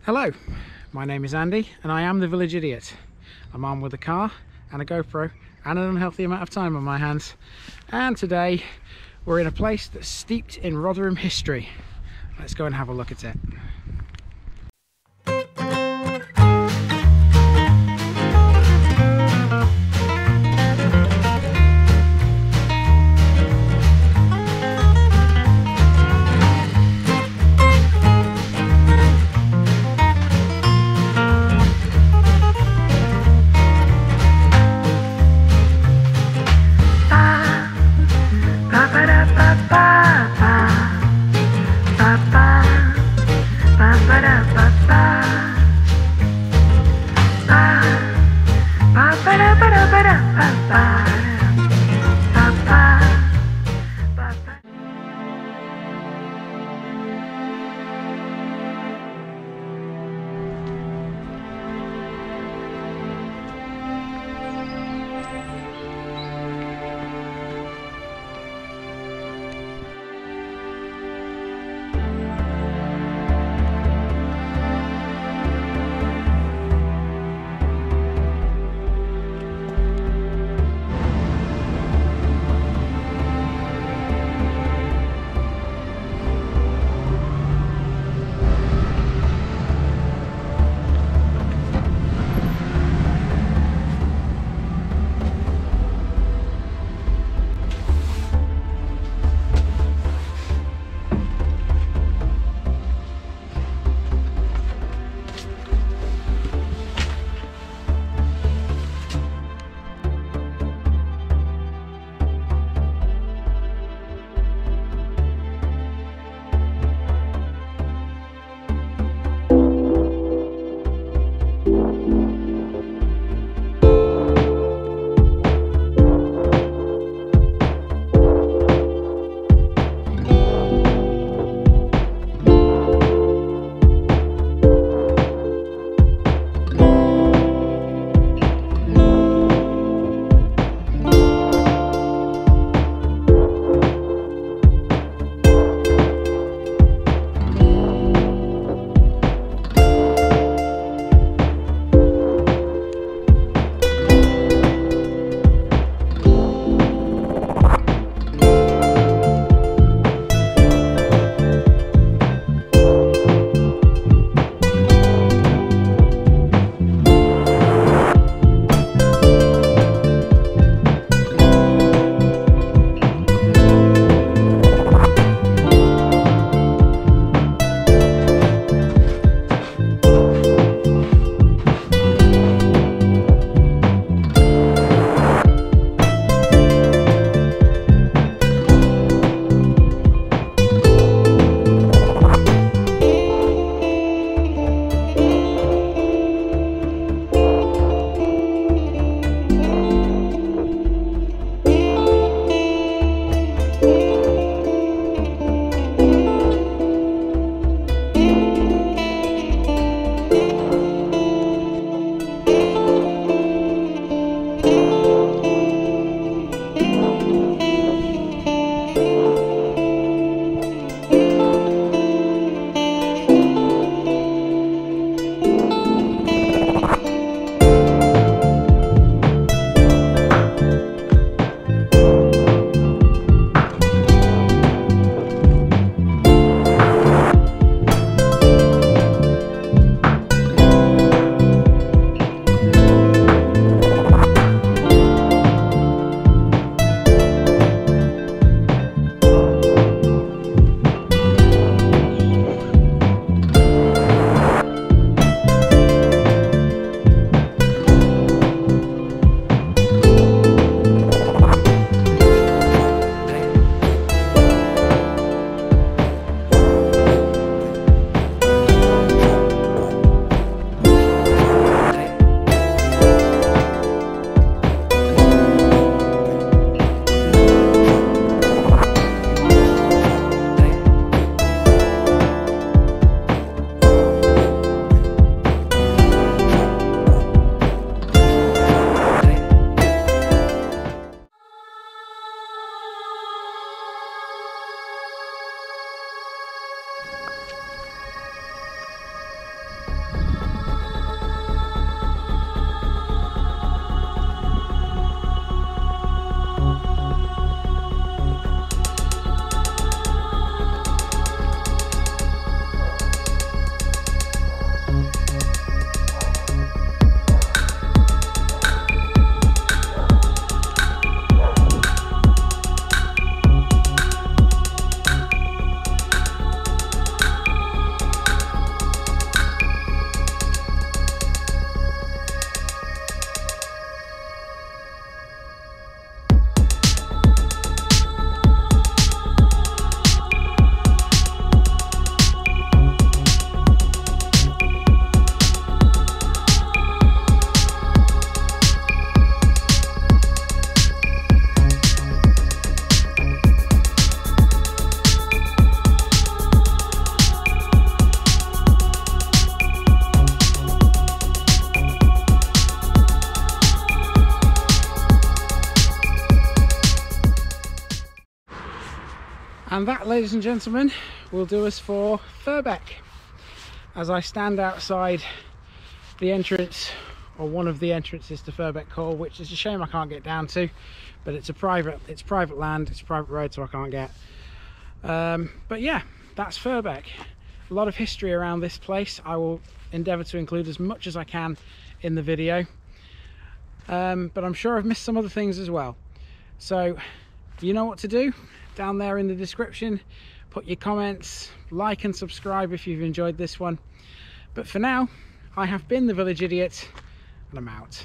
Hello, my name is Andy and I am the Village Idiot. I'm armed with a car and a GoPro and an unhealthy amount of time on my hands. And today we're in a place that's steeped in Rotherham history. Let's go and have a look at it. And that, ladies and gentlemen, will do us for Firbeck. As I stand outside the entrance, or one of the entrances to Firbeck Hall, which is a shame I can't get down to, but it's private land, it's a private road, so I can't get. But yeah, that's Firbeck. A lot of history around this place. I will endeavour to include as much as I can in the video, but I'm sure I've missed some other things as well. So you know what to do. Down there in the description, put your comments, like and subscribe if you've enjoyed this one. But for now, I have been the Village Idiot, and I'm out.